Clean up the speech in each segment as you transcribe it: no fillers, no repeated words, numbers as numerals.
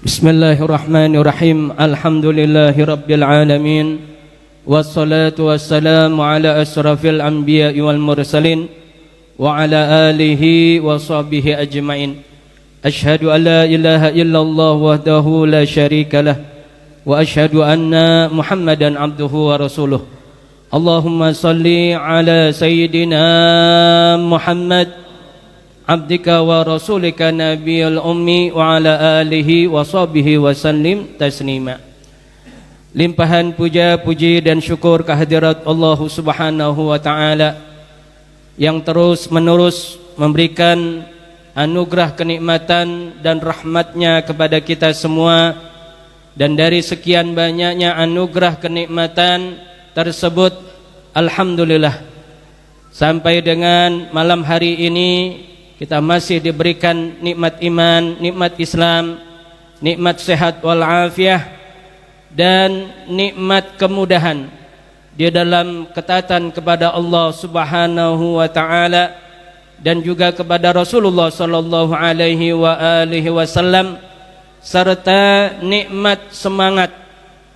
Bismillahirrahmanirrahim. Alhamdulillahirabbil alamin. Wassalatu wassalamu ala asrafil anbiya'i wal mursalin wa ala alihi wa sahbihi ajmain. Asyhadu an la ilaha illallah wahdahu la syarika lah wa asyhadu anna Muhammadan abduhu wa rasuluh. Allahumma salli ala sayyidina Muhammad abdika wa rasulika nabiyul ummi wa ala alihi wa sahbihi wa sallim taslima. Limpahan puja, puji dan syukur kehadirat Allah Subhanahu wa ta'ala yang terus menerus memberikan anugerah kenikmatan dan rahmatnya kepada kita semua. Dan dari sekian banyaknya anugerah kenikmatan tersebut, alhamdulillah, sampai dengan malam hari ini kita masih diberikan nikmat iman, nikmat Islam, nikmat sehat walafiat, dan nikmat kemudahan di dalam ketaatan kepada Allah Subhanahu wa ta'ala dan juga kepada Rasulullah sallallahu alaihi wasallam, serta nikmat semangat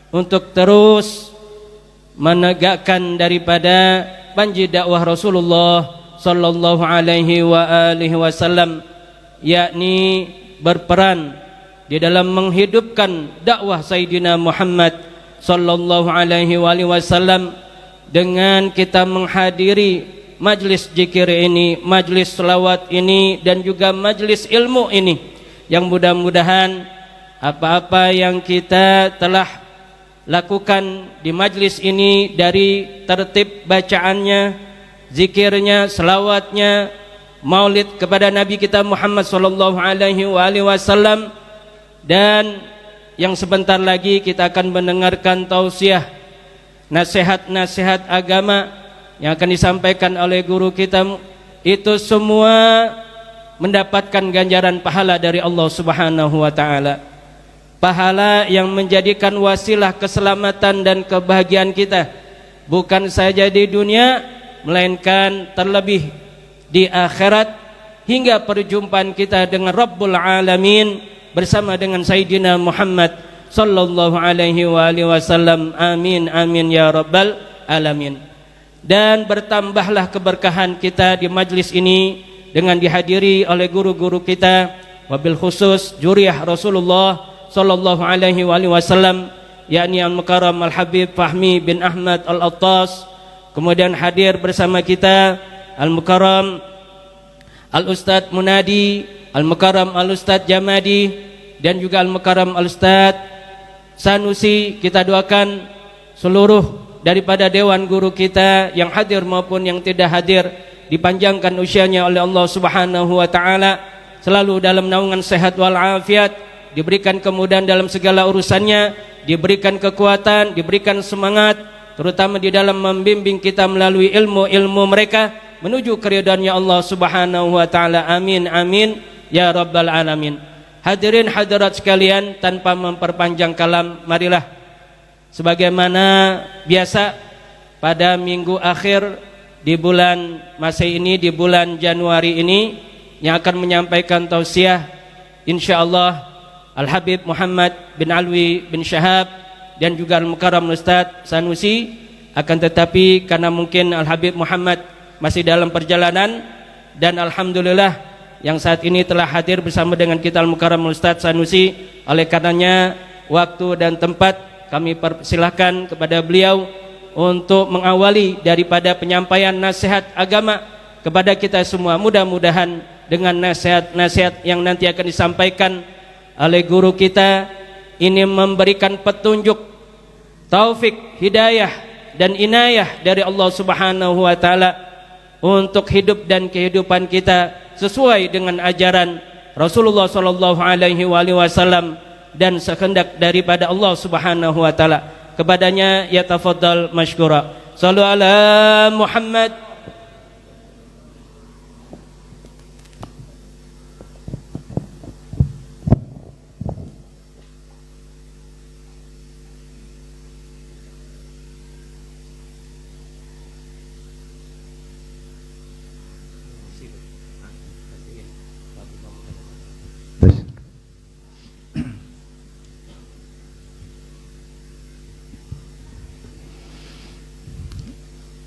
untuk terus menegakkan daripada panji dakwah Rasulullah sallallahu alaihi wasallam, yakni berperan di dalam menghidupkan dakwah Sayyidina Muhammad sallallahu alaihi wasallam dengan kita menghadiri majlis zikir ini, majlis selawat ini, dan juga majlis ilmu ini, yang mudah-mudahan apa-apa yang kita telah lakukan di majlis ini dari tertib bacaannya, zikirnya, selawatnya, maulid kepada Nabi kita Muhammad sallallahu alaihi wasallam, dan yang sebentar lagi kita akan mendengarkan tausiah, nasihat-nasihat agama yang akan disampaikan oleh guru kita, itu semua mendapatkan ganjaran pahala dari Allah Subhanahu wa ta'ala. Pahala yang menjadikan wasilah keselamatan dan kebahagiaan kita, bukan saja di dunia, melainkan terlebih di akhirat, hingga perjumpaan kita dengan Rabbul Alamin bersama dengan Sayyidina Muhammad sallallahu alaihi wasallam. Amin amin ya rabbal alamin. Dan bertambahlah keberkahan kita di majlis ini dengan dihadiri oleh guru-guru kita, wabil khusus juriyah Rasulullah sallallahu alaihi wasallam, yakni Al-Mukarram Al-Habib Fahmi bin Ahmad Al-Attas. Kemudian hadir bersama kita Al-Mukarram Al-Ustadz Munadi, Al-Mukarram Al-Ustadz Jamadi, dan juga Al-Mukarram Al-Ustadz Sanusi. Kita doakan seluruh daripada dewan guru kita yang hadir maupun yang tidak hadir, dipanjangkan usianya oleh Allah Subhanahu wa ta'ala, selalu dalam naungan sehat walafiat, diberikan kemudahan dalam segala urusannya, diberikan kekuatan, diberikan semangat, terutama di dalam membimbing kita melalui ilmu-ilmu mereka menuju keridhaannya Allah Subhanahu wa ta'ala. Amin amin ya rabbal alamin. Hadirin hadirat sekalian, tanpa memperpanjang kalam, marilah sebagaimana biasa pada minggu akhir di bulan Masih ini, di bulan Januari ini, yang akan menyampaikan tausiah insyaallah Al-Habib Muhammad bin Alwi bin Syahab dan juga Al-Mukarram Ustadz Sanusi. Akan tetapi karena mungkin Al-Habib Muhammad masih dalam perjalanan, dan alhamdulillah yang saat ini telah hadir bersama dengan kita Al-Mukarram Ustadz Sanusi, oleh karenanya waktu dan tempat kami persilahkan kepada beliau untuk mengawali daripada penyampaian nasihat agama kepada kita semua. Mudah-mudahan dengan nasihat-nasihat yang nanti akan disampaikan oleh guru kita ini memberikan petunjuk, taufik, hidayah dan inayah dari Allah Subhanahu wa ta'ala untuk hidup dan kehidupan kita sesuai dengan ajaran Rasulullah sallallahu alaihi wasallam dan sekehendak daripada Allah Subhanahu wa ta'ala. Kepadanya yatafaddal mashkura. Shallu ala Muhammad.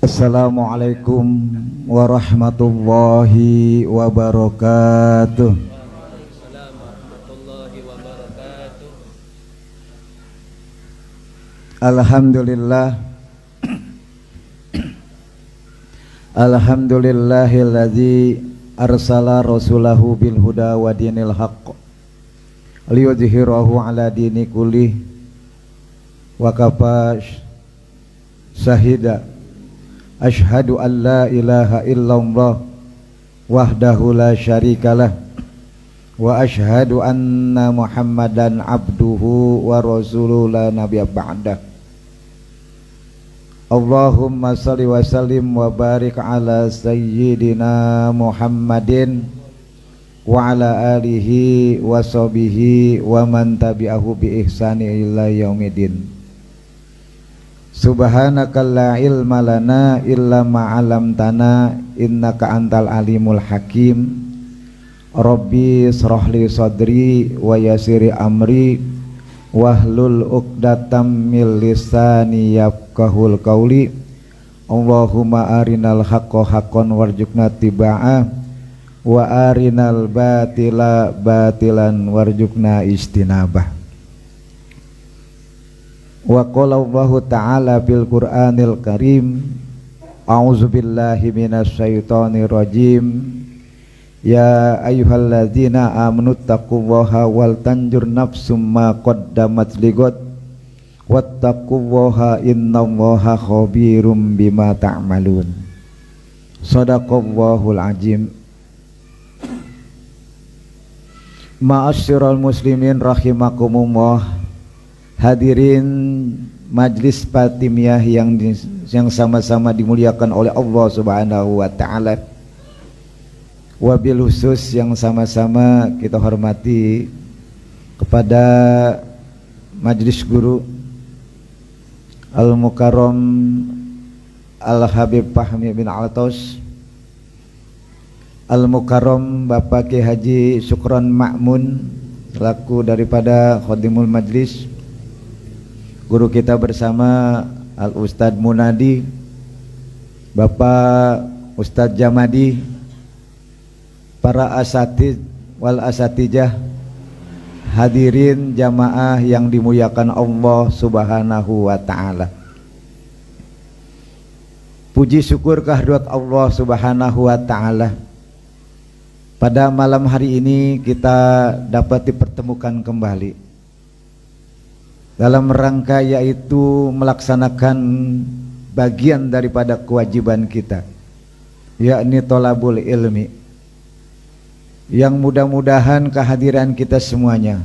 Assalamualaikum warahmatullahi wabarakatuh. Alhamdulillah. Alhamdulillahilladzi arsala rasulahu bil huda wa dinil haqq liyudhhirahu ala dini kullih wa kafa syahida. Ashhadu an la ilaha illallah wahdahu la syarikalah wa ashhadu anna Muhammadan abduhu wa rasuluhu la nabiyya ba'dah. Allahumma salli wa sallim wa barik ala sayyidina Muhammadin wa ala alihi wa sahbihi wa man tabi'ahu bi ihsani ila yaumidin. Subhanaka la ilma lana illa ma 'allamtana innaka antal alimul hakim. Rabbi shrah li sadri wa yassir amri wahlul 'uqdatam min lisani yafqahul qawli. Allahumma arinal haqqa haqqan warzuqna tiba'ah wa arinal batila batilan warzuqna istinabah. Wa qala Allahu ta'ala fil Qur'anil Karim, a'udzu billahi minasy syaithanir rajim. Ya ayyuhalladzina amanu taqullaha wal tanjur nafsum ma qaddamat lighad wattaqullaha innallaha khabirum bima ta'malun. Shadaqallahul azim. Ma'asyiral muslimin rahimakumullah. Hadirin majlis Fatimiyah yang sama-sama dimuliakan oleh Allah Subhanahu wa taala. Wabil khusus yang sama-sama kita hormati kepada majlis guru Al-Mukarram Al-Habib Fahmi bin Altos, Al-Mukarram Bapak Ki Haji Syukron Ma'mun selaku daripada Khadimul Majlis, guru kita bersama Al-Ustadz Munadi, Bapak Ustadz Jamadi, para asatid wal asatijah, hadirin jamaah yang dimuliakan Allah Subhanahu wa ta'ala. Puji syukur kehadirat Allah Subhanahu wa ta'ala. Pada malam hari ini kita dapat dipertemukan kembali dalam rangka yaitu melaksanakan bagian daripada kewajiban kita, yakni thalabul ilmi, yang mudah-mudahan kehadiran kita semuanya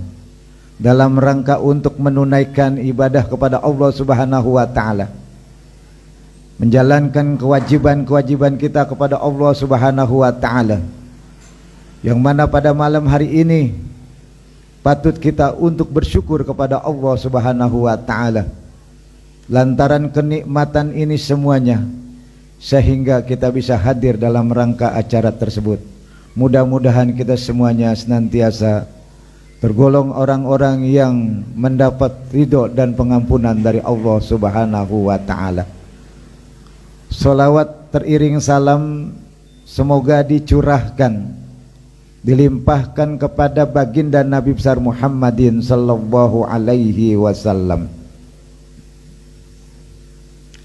dalam rangka untuk menunaikan ibadah kepada Allah Subhanahu wa ta'ala, menjalankan kewajiban-kewajiban kita kepada Allah Subhanahu wa ta'ala, yang mana pada malam hari ini patut kita untuk bersyukur kepada Allah Subhanahu wa ta'ala lantaran kenikmatan ini semuanya, sehingga kita bisa hadir dalam rangka acara tersebut. Mudah-mudahan kita semuanya senantiasa tergolong orang-orang yang mendapat ridho dan pengampunan dari Allah Subhanahu wa ta'ala. Salawat teriring salam semoga dicurahkan, dilimpahkan kepada baginda Nabi besar Muhammadin sallallahu alaihi wasallam.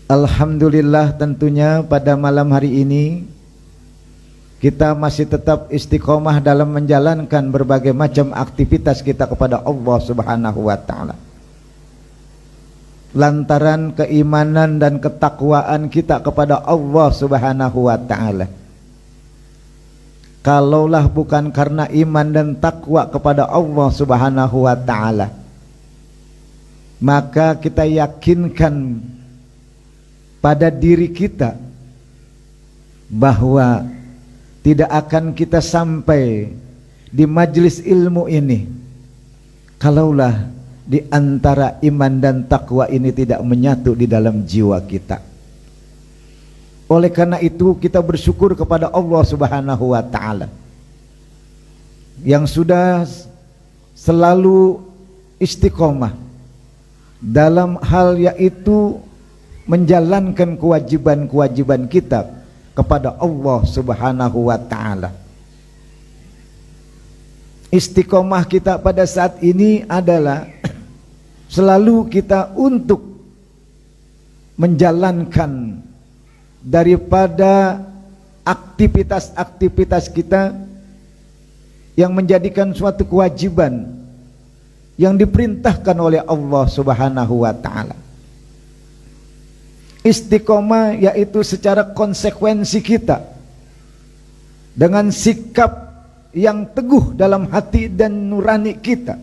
Alhamdulillah, tentunya pada malam hari ini kita masih tetap istiqomah dalam menjalankan berbagai macam aktivitas kita kepada Allah Subhanahu wa ta'ala, lantaran keimanan dan ketakwaan kita kepada Allah Subhanahu wa ta'ala. Kalaulah bukan karena iman dan takwa kepada Allah Subhanahu wa ta'ala, maka kita yakinkan pada diri kita bahwa tidak akan kita sampai di majelis ilmu ini kalaulah di antara iman dan takwa ini tidak menyatu di dalam jiwa kita. Oleh karena itu kita bersyukur kepada Allah Subhanahu wa ta'ala yang sudah selalu istiqomah dalam hal yaitu menjalankan kewajiban-kewajiban kita kepada Allah Subhanahu wa taala. Istiqomah kita pada saat ini adalah selalu kita untuk menjalankan daripada aktivitas-aktivitas kita yang menjadikan suatu kewajiban yang diperintahkan oleh Allah Subhanahu wa taala. Istiqomah yaitu secara konsekuensi kita dengan sikap yang teguh dalam hati dan nurani kita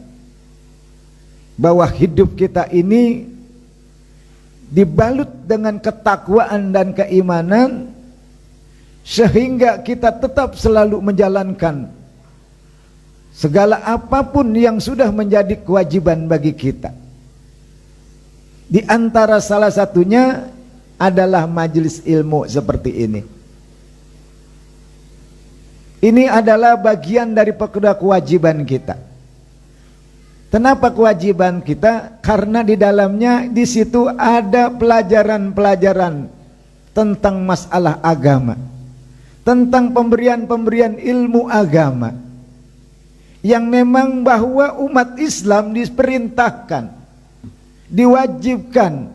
bahwa hidup kita ini dibalut dengan ketakwaan dan keimanan sehingga kita tetap selalu menjalankan segala apapun yang sudah menjadi kewajiban bagi kita. Di antara salah satunya adalah majelis ilmu seperti ini. Ini adalah bagian daripada kewajiban kita. Kenapa kewajiban kita? Karena di dalamnya di situ ada pelajaran-pelajaran tentang masalah agama, tentang pemberian-pemberian ilmu agama, yang memang bahwa umat Islam diperintahkan, diwajibkan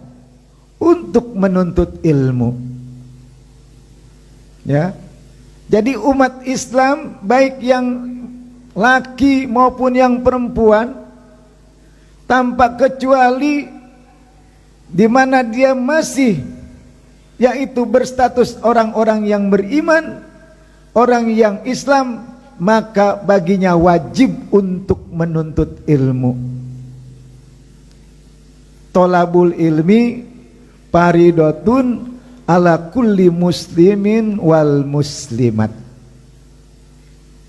untuk menuntut ilmu. Ya. Jadi umat Islam baik yang laki maupun yang perempuan tanpa kecuali di mana dia masih yaitu berstatus orang-orang yang beriman, orang yang Islam, maka baginya wajib untuk menuntut ilmu. Tolabul ilmi paridotun ala kulli muslimin wal muslimat.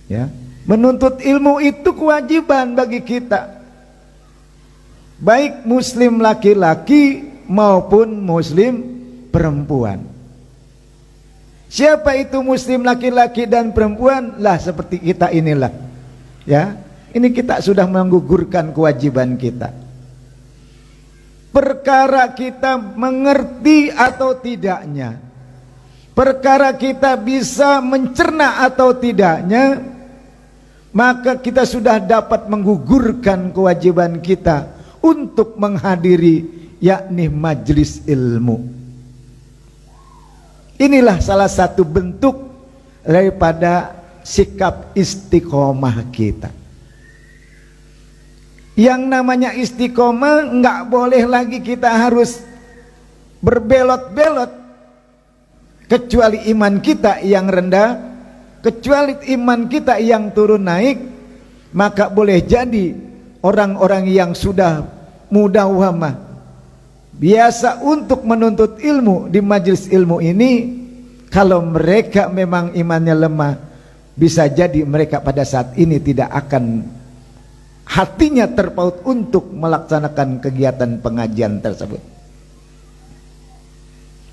Ya, menuntut ilmu itu kewajiban bagi kita, baik muslim laki-laki maupun muslim perempuan. Siapa itu muslim laki-laki dan perempuan? Lah seperti kita inilah. Ya, ini kita sudah menggugurkan kewajiban kita. Perkara kita mengerti atau tidaknya, perkara kita bisa mencerna atau tidaknya, maka kita sudah dapat menggugurkan kewajiban kita untuk menghadiri yakni majelis ilmu. Inilah salah satu bentuk daripada sikap istiqomah kita. Yang namanya istiqomah enggak boleh lagi kita harus berbelot-belot, kecuali iman kita yang rendah, kecuali iman kita yang turun naik, maka boleh jadi orang-orang yang sudah mudawamah biasa untuk menuntut ilmu di majelis ilmu ini, kalau mereka memang imannya lemah, bisa jadi mereka pada saat ini tidak akan hatinya terpaut untuk melaksanakan kegiatan pengajian tersebut.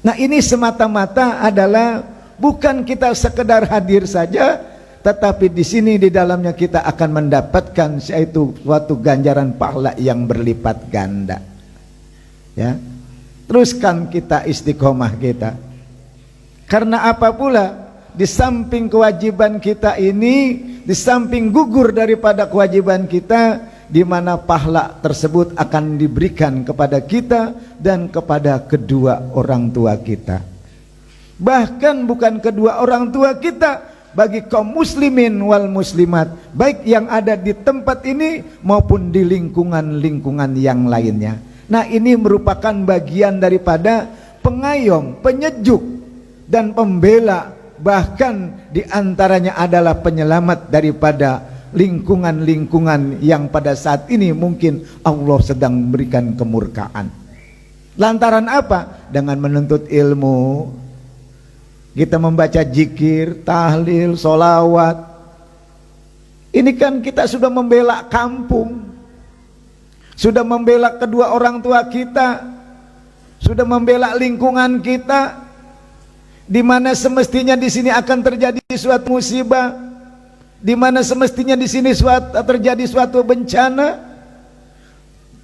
Nah, ini semata-mata adalah bukan kita sekedar hadir saja, tetapi di sini di dalamnya kita akan mendapatkan yaitu suatu ganjaran pahala yang berlipat ganda. Ya, teruskan kita istiqomah kita. Karena apa pula? Di samping kewajiban kita ini, di samping gugur daripada kewajiban kita, di mana pahala tersebut akan diberikan kepada kita dan kepada kedua orang tua kita. Bahkan bukan kedua orang tua kita, bagi kaum muslimin wal muslimat, baik yang ada di tempat ini maupun di lingkungan-lingkungan yang lainnya. Nah, ini merupakan bagian daripada pengayom, penyejuk dan pembela, bahkan diantaranya adalah penyelamat daripada lingkungan-lingkungan yang pada saat ini mungkin Allah sedang memberikan kemurkaan. Lantaran apa? Dengan menuntut ilmu, kita membaca zikir, tahlil, solawat. Ini kan kita sudah membela kampung, sudah membela kedua orang tua kita, sudah membela lingkungan kita, di mana semestinya di sini akan terjadi suatu musibah, di mana semestinya di sini terjadi suatu bencana,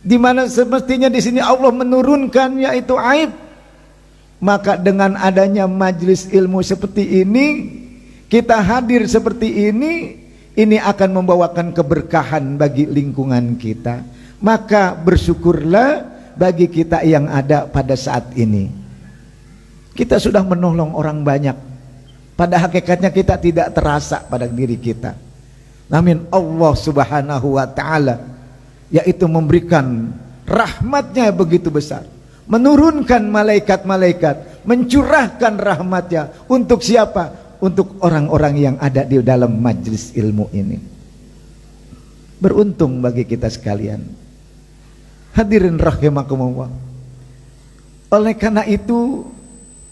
di mana semestinya di sini Allah menurunkan yaitu aib, Maka dengan adanya majelis ilmu seperti ini, kita hadir seperti ini akan membawakan keberkahan bagi lingkungan kita. Maka bersyukurlah bagi kita yang ada pada saat ini. Kita sudah menolong orang banyak. Pada hakikatnya kita tidak terasa pada diri kita. Namun Allah Subhanahu wa ta'ala yaitu memberikan rahmatnya begitu besar, menurunkan malaikat-malaikat, mencurahkan rahmatnya untuk siapa? Untuk orang-orang yang ada di dalam majlis ilmu ini. Beruntung bagi kita sekalian. Hadirin rahimakumullah. Oleh karena itu,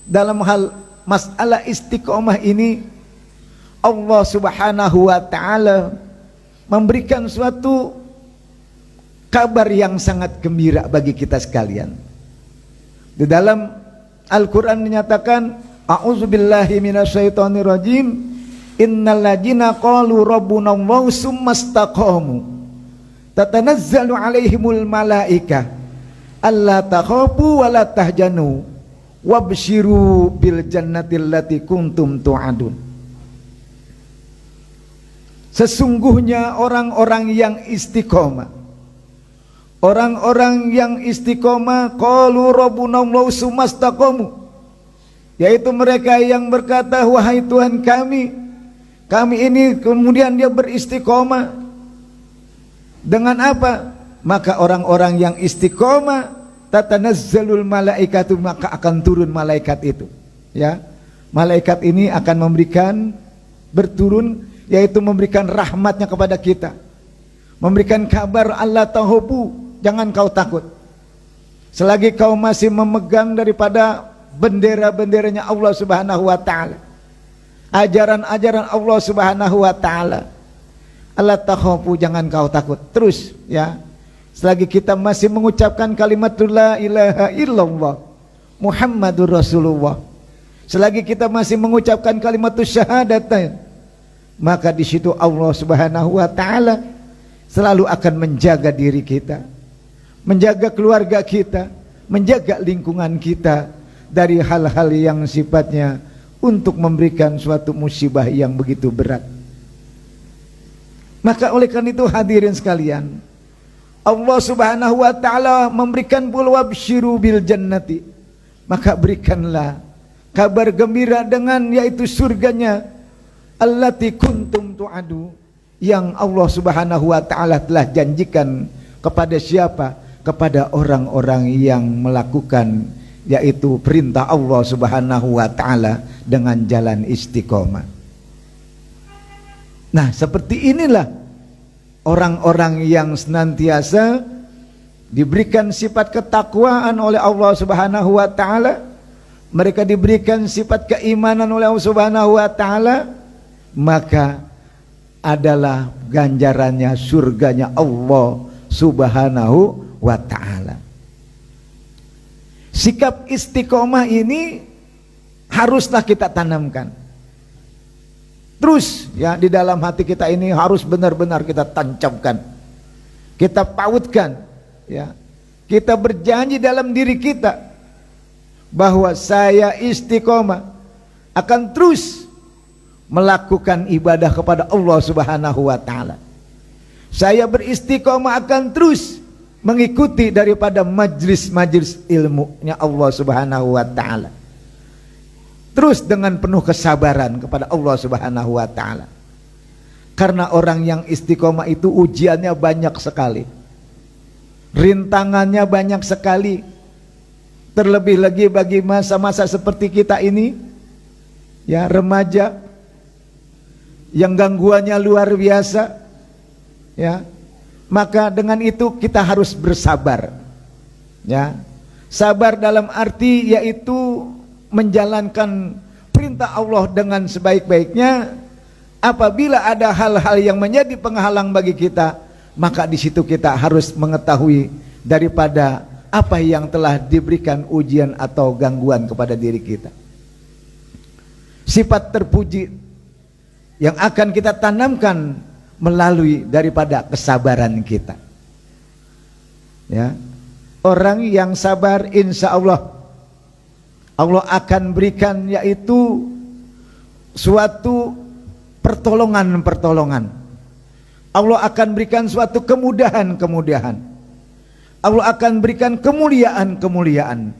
dalam hal masalah istiqomah ini, Allah Subhanahu wa ta'ala memberikan suatu kabar yang sangat gembira bagi kita sekalian. Di dalam Al-Quran menyatakan, a'udzubillahi minasyaitonir rajim, innal ladzina qalu rabbunallahu tsumastaqamu tatanazzalu alaihimul malaika alla takhafu wa la tahzanu wabshiru bil jannati allati kuntum tu'adun. Sesungguhnya orang-orang yang istiqomah, orang-orang yang istiqomah, qalu rabbunallahu tsumastaqamu, yaitu mereka yang berkata, wahai Tuhan kami ini, kemudian dia beristiqomah dengan apa? Maka orang-orang yang istiqomah, tatanazzalul malaikatu, maka akan turun malaikat itu, ya. Malaikat ini akan memberikan, berturun, yaitu memberikan rahmatnya kepada kita, memberikan kabar Allah tahubu, jangan kau takut selagi kau masih memegang daripada bendera-benderanya Allah Subhanahu wa ta'ala, ajaran-ajaran Allah Subhanahu wa ta'ala. Allah takhafu, jangan kau takut. Terus, ya, selagi kita masih mengucapkan kalimat la ilaha illallah Muhammadur Rasulullah, selagi kita masih mengucapkan kalimat syahadatain, maka di situ Allah Subhanahu wa ta'ala selalu akan menjaga diri kita, menjaga keluarga kita, menjaga lingkungan kita dari hal-hal yang sifatnya untuk memberikan suatu musibah yang begitu berat. Maka oleh karena itu hadirin sekalian, Allah Subhanahu wa ta'ala memberikan wabshiru bil jannati, maka berikanlah kabar gembira dengan yaitu surganya allati kuntum tu'adu, yang Allah Subhanahu wa ta'ala telah janjikan kepada siapa? Kepada orang-orang yang melakukan yaitu perintah Allah Subhanahu wa ta'ala dengan jalan istiqomah. Nah, seperti inilah orang-orang yang senantiasa diberikan sifat ketakwaan oleh Allah Subhanahu wa ta'ala, mereka diberikan sifat keimanan oleh Allah Subhanahu wa ta'ala, maka adalah ganjarannya surganya Allah Subhanahu wa ta'ala. Sikap istiqomah ini haruslah kita tanamkan. Terus, ya, di dalam hati kita ini harus benar-benar kita tancapkan, kita pautkan, ya. Kita berjanji dalam diri kita bahwa saya istiqomah akan terus melakukan ibadah kepada Allah Subhanahu wa ta'ala. Saya beristiqomah akan terus mengikuti daripada majlis-majlis ilmunya Allah Subhanahu wa ta'ala, terus dengan penuh kesabaran kepada Allah Subhanahu wa ta'ala. Karena orang yang istiqomah itu ujiannya banyak sekali, rintangannya banyak sekali. Terlebih lagi bagi masa-masa seperti kita ini, ya, remaja yang gangguannya luar biasa, ya. Maka dengan itu kita harus bersabar, ya. Sabar dalam arti yaitu menjalankan perintah Allah dengan sebaik-baiknya. Apabila ada hal-hal yang menjadi penghalang bagi kita, maka di situ kita harus mengetahui daripada apa yang telah diberikan ujian atau gangguan kepada diri kita. Sifat terpuji yang akan kita tanamkan melalui daripada kesabaran kita, ya. Orang yang sabar insya Allah Allah akan berikan yaitu suatu pertolongan-pertolongan. Allah akan berikan suatu kemudahan-kemudahan. Allah akan berikan kemuliaan-kemuliaan.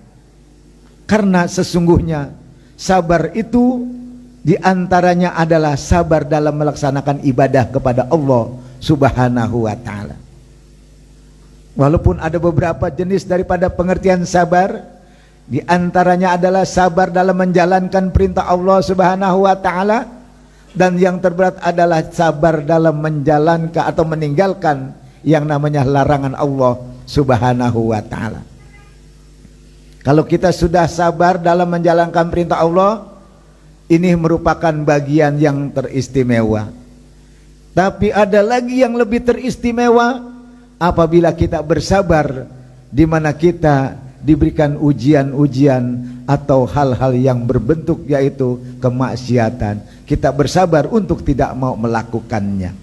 Karena sesungguhnya sabar itu diantaranya adalah sabar dalam melaksanakan ibadah kepada Allah Subhanahu wa ta'ala. Walaupun ada beberapa jenis daripada pengertian sabar, diantaranya adalah sabar dalam menjalankan perintah Allah Subhanahu wa ta'ala, dan yang terberat adalah sabar dalam menjalankan atau meninggalkan yang namanya larangan Allah Subhanahu wa ta'ala. Kalau kita sudah sabar dalam menjalankan perintah Allah, ini merupakan bagian yang teristimewa. Tapi ada lagi yang lebih teristimewa apabila kita bersabar di mana kita diberikan ujian-ujian atau hal-hal yang berbentuk yaitu kemaksiatan. Kita bersabar untuk tidak mau melakukannya.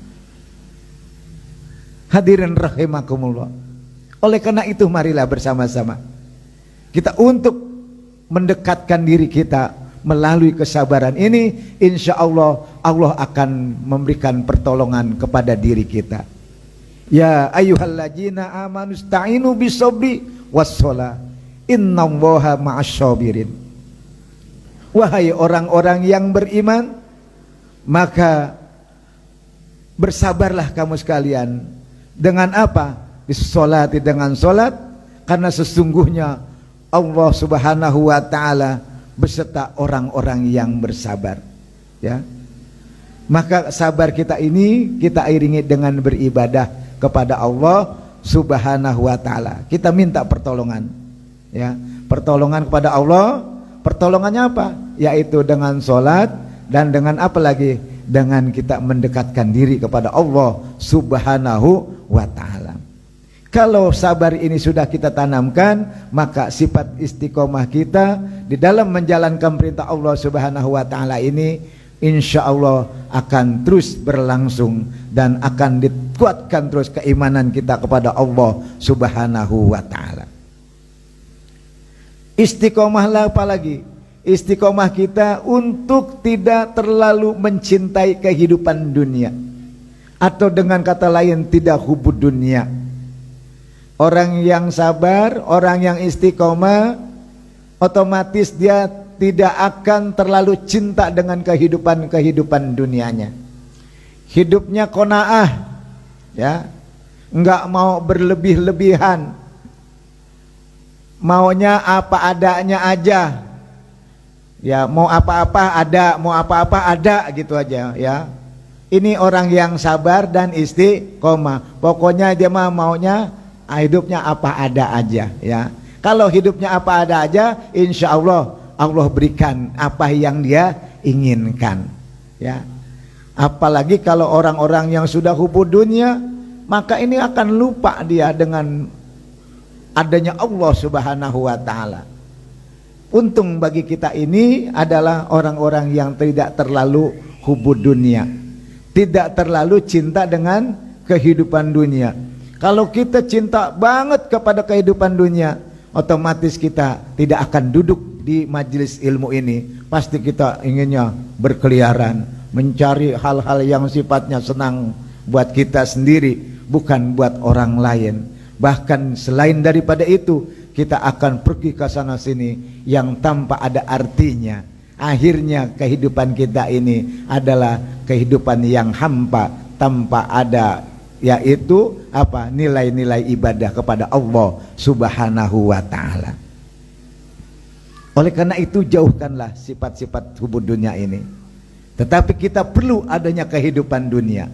Hadirin rahimakumullah. Oleh karena itu marilah bersama-sama kita untuk mendekatkan diri kita melalui kesabaran ini, insya Allah Allah akan memberikan pertolongan kepada diri kita. Ya ayyuhalladzina amanu ista'inu bisabri wassalah innallaha ma'asyabirin. Wahai orang-orang yang beriman, maka bersabarlah kamu sekalian. Dengan apa? Disolati dengan solat, karena sesungguhnya Allah Subhanahu wa ta'ala beserta orang-orang yang bersabar. Ya, maka sabar kita ini kita iringi dengan beribadah kepada Allah Subhanahu wa ta'ala. Kita minta pertolongan, ya, pertolongan kepada Allah. Pertolongannya apa? Yaitu dengan solat, dan dengan apa lagi? Dengan kita mendekatkan diri kepada Allah Subhanahu wa ta'ala. Kalau sabar ini sudah kita tanamkan, maka sifat istiqomah kita di dalam menjalankan perintah Allah Subhanahu wa ta'ala ini insya Allah akan terus berlangsung, dan akan dikuatkan terus keimanan kita kepada Allah Subhanahu wa ta'ala. Istiqomahlah apalagi? Istiqomah kita untuk tidak terlalu mencintai kehidupan dunia, atau dengan kata lain tidak hubud dunia. Orang yang sabar, orang yang istiqomah, otomatis dia tidak akan terlalu cinta dengan kehidupan dunianya. Hidupnya qanaah, ya, enggak mau berlebih-lebihan, maunya apa adanya aja, ya, mau apa-apa ada, mau apa-apa ada, gitu aja, ya. Ini orang yang sabar dan istiqomah. Pokoknya dia maunya hidupnya apa ada aja, ya. Kalau hidupnya apa ada aja, insya Allah Allah berikan apa yang dia inginkan, ya. Apalagi kalau orang-orang yang sudah hubud dunia, maka ini akan lupa dia dengan adanya Allah Subhanahu wa ta'ala. Untung bagi kita ini adalah orang-orang yang tidak terlalu hubud dunia, tidak terlalu cinta dengan kehidupan dunia. Kalau kita cinta banget kepada kehidupan dunia, otomatis kita tidak akan duduk di majelis ilmu ini. Pasti kita inginnya berkeliaran, mencari hal-hal yang sifatnya senang buat kita sendiri, bukan buat orang lain. Bahkan selain daripada itu, kita akan pergi ke sana sini yang tanpa ada artinya. Akhirnya kehidupan kita ini adalah kehidupan yang hampa, tanpa ada, yaitu apa? Nilai-nilai ibadah kepada Allah Subhanahu wa ta'ala. Oleh karena itu jauhkanlah sifat-sifat hubud dunia ini. Tetapi kita perlu adanya kehidupan dunia.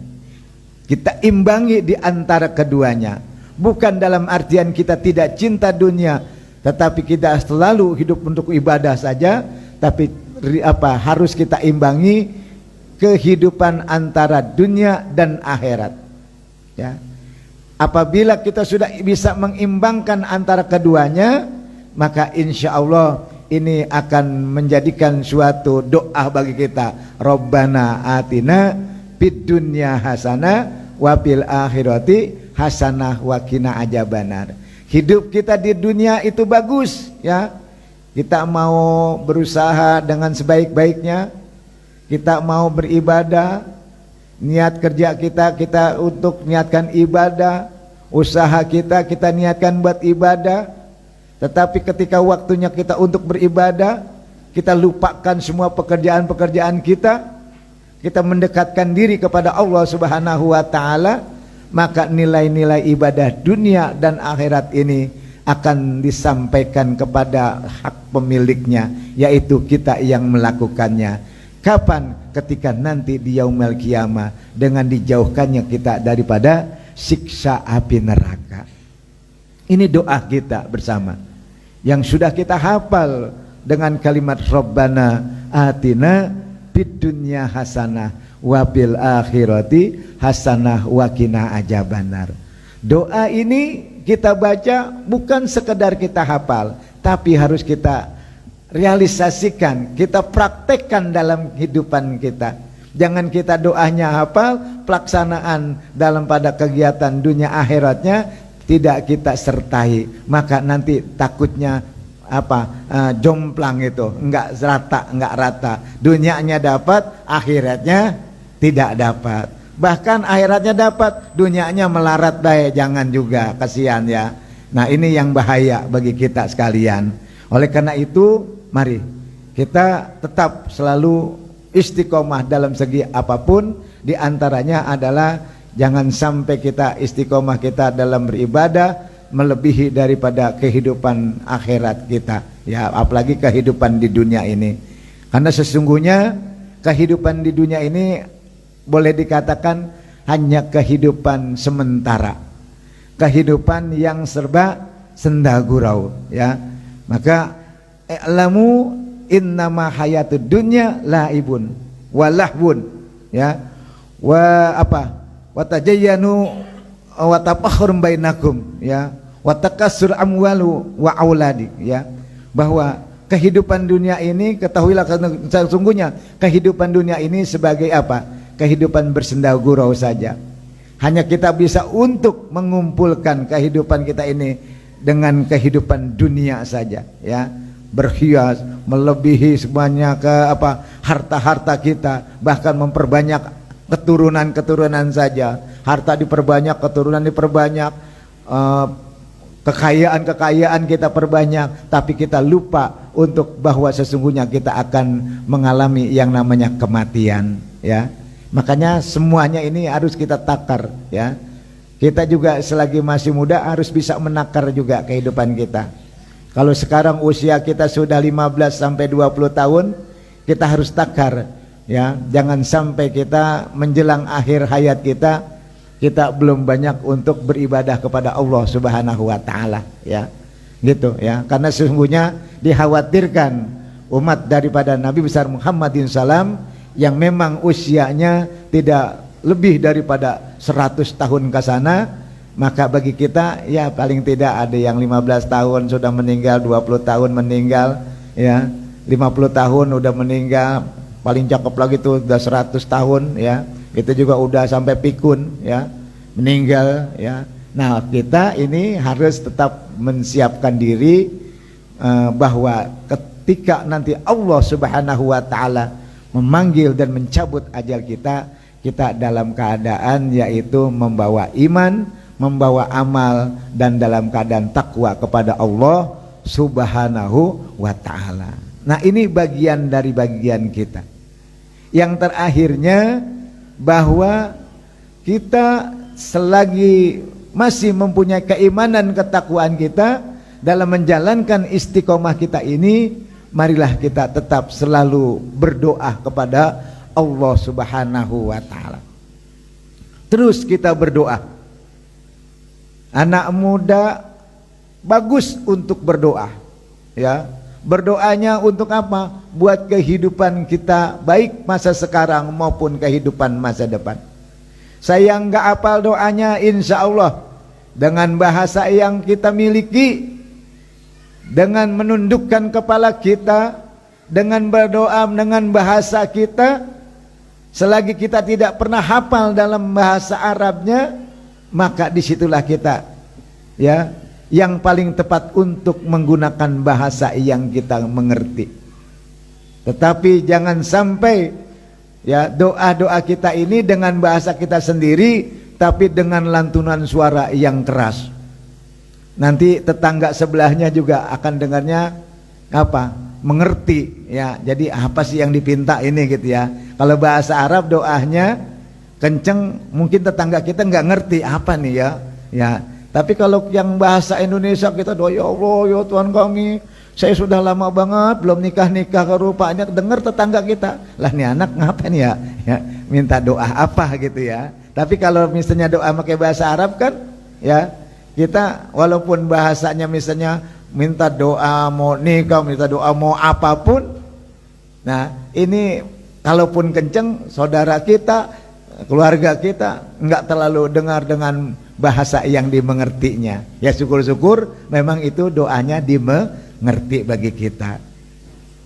Kita imbangi di antara keduanya. Bukan dalam artian kita tidak cinta dunia, tetapi kita selalu hidup untuk ibadah saja. Tapi apa? Harus kita imbangi kehidupan antara dunia dan akhirat. Ya, apabila kita sudah bisa mengimbangkan antara keduanya, maka insya Allah ini akan menjadikan suatu doa bagi kita. Rabbana atina fid dunya hasanah wa fil akhirati hasanah wa qina adzabannar. Hidup kita di dunia itu bagus, ya, kita mau berusaha dengan sebaik-baiknya, kita mau beribadah, niat kerja kita untuk niatkan ibadah, usaha kita niatkan buat ibadah. Tetapi ketika waktunya kita untuk beribadah, kita lupakan semua pekerjaan-pekerjaan kita mendekatkan diri kepada Allah Subhanahu wa taala, maka nilai-nilai ibadah dunia dan akhirat ini akan disampaikan kepada hak pemiliknya, yaitu kita yang melakukannya. Kapan? Ketika nanti di yaumil qiyamah, dengan dijauhkannya kita daripada siksa api neraka. Ini doa kita bersama yang sudah kita hafal dengan kalimat Rabbana atina fid dunya hasanah wa fil akhirati hasanah wa qina adzabannar. Doa ini kita baca bukan sekedar kita hafal, tapi harus kita realisasikan, kita praktekkan dalam kehidupan kita. Jangan kita doanya hafal, pelaksanaan dalam pada kegiatan dunia akhiratnya tidak kita sertai, maka nanti takutnya jomplang itu, enggak rata. Dunianya dapat, akhiratnya tidak dapat. Bahkan akhiratnya dapat, dunianya melarat baik, jangan juga, kasihan ya. Nah, ini yang bahaya bagi kita sekalian. Oleh karena itu, mari kita tetap selalu istiqomah dalam segi apapun. Di antaranya adalah jangan sampai kita istiqomah kita dalam beribadah melebihi daripada kehidupan akhirat kita, ya, apalagi kehidupan di dunia ini. Karena sesungguhnya kehidupan di dunia ini boleh dikatakan hanya kehidupan sementara, kehidupan yang serba senda gurau, ya. Maka i'lamu innama hayatud dunya laibun walahwun, ya, wa tajayyanu wa tafakhurun bainakum, ya, wa takassur amwalu wa auladi, ya, bahwa kehidupan dunia ini, ketahuilah sesungguhnya kehidupan dunia ini sebagai apa? Kehidupan bersenda gurau saja. Hanya kita bisa untuk mengumpulkan kehidupan kita ini dengan kehidupan dunia saja, ya, berhias melebihi semuanya harta-harta kita, bahkan memperbanyak keturunan saja, harta diperbanyak, keturunan diperbanyak, kekayaan kita perbanyak, tapi kita lupa untuk bahwa sesungguhnya kita akan mengalami yang namanya kematian, ya. Makanya semuanya ini harus kita takar, ya. Kita juga selagi masih muda harus bisa menakar juga kehidupan kita. Kalau sekarang usia kita sudah 15 sampai 20 tahun, kita harus takar, ya. Jangan sampai kita menjelang akhir hayat kita belum banyak untuk beribadah kepada Allah Subhanahu wa taala, ya. Gitu, ya. Karena sesungguhnya dikhawatirkan umat daripada Nabi besar Muhammadin sallam yang memang usianya tidak lebih daripada 100 tahun ke sana, maka bagi kita ya paling tidak ada yang 15 tahun sudah meninggal, 20 tahun meninggal, ya, 50 tahun udah meninggal, paling cakep lagi tuh udah 100 tahun, ya, itu juga udah sampai pikun, ya, meninggal, ya. Nah, kita ini harus tetap menyiapkan diri bahwa ketika nanti Allah Subhanahu wa taala memanggil dan mencabut ajal kita dalam keadaan yaitu membawa iman, membawa amal, dan dalam keadaan takwa kepada Allah Subhanahu wa ta'ala. Nah, ini bagian dari bagian kita. Yang terakhirnya bahwa kita selagi masih mempunyai keimanan ketakwaan kita dalam menjalankan istiqomah kita ini, marilah kita tetap selalu berdoa kepada Allah Subhanahu wa ta'ala. Terus kita berdoa. Anak muda bagus untuk berdoa, ya. Berdoanya untuk apa? Buat kehidupan kita baik masa sekarang maupun kehidupan masa depan. Saya enggak hafal doanya, insya Allah dengan bahasa yang kita miliki, dengan menundukkan kepala kita, dengan berdoa dengan bahasa kita, selagi kita tidak pernah hafal dalam bahasa Arabnya, maka disitulah kita, ya, yang paling tepat untuk menggunakan bahasa yang kita mengerti. Tetapi jangan sampai ya doa-doa kita ini dengan bahasa kita sendiri tapi dengan lantunan suara yang keras. Nanti tetangga sebelahnya juga akan dengarnya apa? Mengerti ya. Jadi apa sih yang dipinta ini gitu ya. Kalau bahasa Arab doanya kenceng, mungkin tetangga kita nggak ngerti apa nih ya. Ya. Tapi kalau yang bahasa Indonesia kita doa, ya Allah ya Tuhan kami, saya sudah lama banget belum nikah rupanya dengar tetangga kita. Lah nih anak ngapain ya? Ya, minta doa apa gitu ya. Tapi kalau misalnya doa pakai bahasa Arab kan ya, kita walaupun bahasanya misalnya minta doa mau nikah, minta doa mau apapun. Nah, ini kalaupun kenceng saudara kita, keluarga kita enggak terlalu dengar dengan bahasa yang dimengertinya. Ya syukur-syukur memang itu doanya dimengerti bagi kita.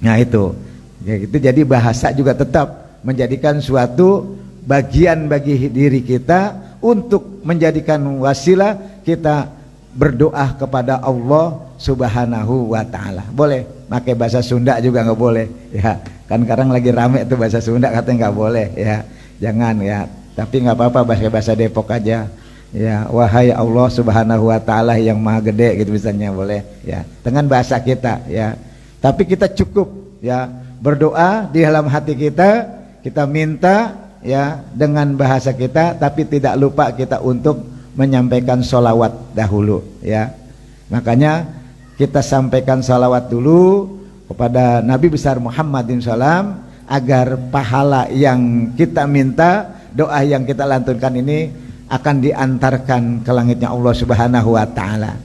Nah itu. Ya, itu jadi bahasa juga tetap menjadikan suatu bagian bagi diri kita untuk menjadikan wasilah kita berdoa kepada Allah Subhanahu wa taala. Boleh pakai bahasa Sunda juga nggak boleh ya. Kan sekarang lagi rame tuh bahasa Sunda katanya nggak boleh ya. Jangan ya. Tapi nggak apa-apa bahasa Depok aja. Ya, wahai Allah Subhanahu wa taala yang maha gede gitu misalnya boleh ya. Dengan bahasa kita ya. Tapi kita cukup ya berdoa di dalam hati kita, kita minta ya dengan bahasa kita, tapi tidak lupa kita untuk menyampaikan sholawat dahulu ya. Makanya kita sampaikan sholawat dulu kepada Nabi besar Muhammadin SAW agar pahala yang kita minta, doa yang kita lantunkan ini akan diantarkan ke langitnya Allah Subhanahu wa taala.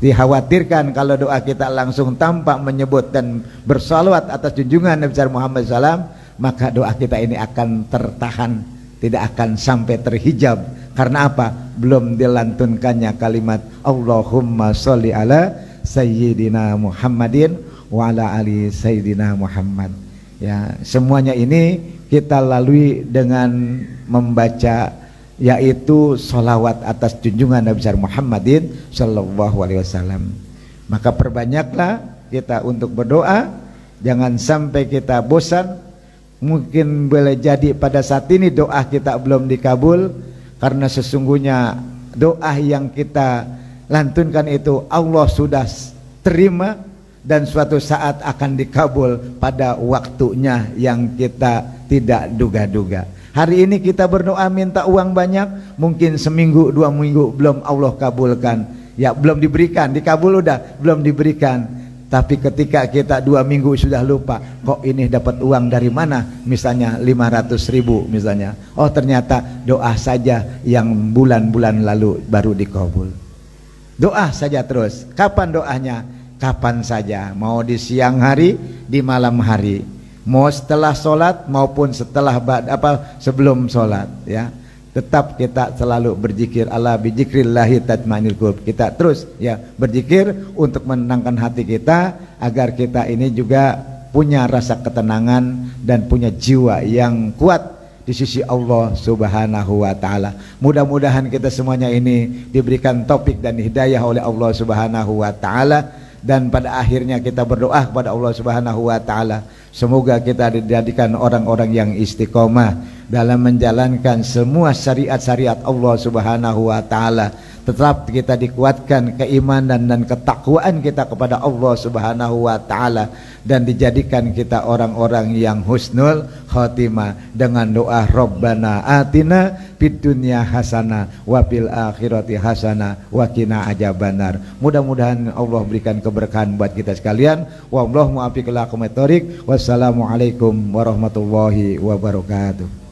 Dikhawatirkan kalau doa kita langsung tanpa menyebut dan bersalawat atas junjungan Nabi besar Muhammad SAW, maka doa kita ini akan tertahan, tidak akan sampai terhijab. Karena apa? Belum dilantunkannya kalimat Allahumma sholli ala sayyidina Muhammadin wa ala ali sayyidina Muhammad. Ya, semuanya ini kita lalui dengan membaca yaitu sholawat atas junjungan Nabi besar Muhammadin sallallahu alaihi wasallam. Maka perbanyaklah kita untuk berdoa, jangan sampai kita bosan. Mungkin boleh jadi pada saat ini doa kita belum dikabul, karena sesungguhnya doa yang kita lantunkan itu Allah sudah terima dan suatu saat akan dikabul pada waktunya yang kita tidak duga-duga. Hari ini kita berdoa minta uang banyak, mungkin seminggu 2 minggu belum Allah kabulkan. Ya belum diberikan, dikabul udah belum diberikan. Tapi ketika kita 2 minggu sudah lupa, kok ini dapat uang dari mana? Misalnya 500.000 misalnya. Oh ternyata doa saja yang bulan-bulan lalu baru dikabul. Doa saja terus. Kapan doanya? Kapan saja. Mau di siang hari, di malam hari. Mau setelah sholat maupun setelah sebelum sholat ya. Tetap kita selalu berzikir, ala bizikrillahi tatma'innul qulub. Kita terus ya berzikir untuk menenangkan hati kita agar kita ini juga punya rasa ketenangan dan punya jiwa yang kuat di sisi Allah Subhanahu wa taala. Mudah-mudahan kita semuanya ini diberikan taufik dan hidayah oleh Allah Subhanahu wa taala, dan pada akhirnya kita berdoa kepada Allah Subhanahu wa taala, semoga kita dijadikan orang-orang yang istiqomah dalam menjalankan semua syariat-syariat Allah Subhanahu wa taala. Tetap kita dikuatkan keimanan dan ketakwaan kita kepada Allah Subhanahu wa taala, dan dijadikan kita orang-orang yang husnul khotimah dengan doa Rabbana atina fid dunya hasanah wa fil akhirati hasanah wa qina adzabannar. Mudah-mudahan Allah berikan keberkahan buat kita sekalian. Wallahu muwaffiq ila aqwamit thoriq. Wassalamualaikum warahmatullahi wabarakatuh.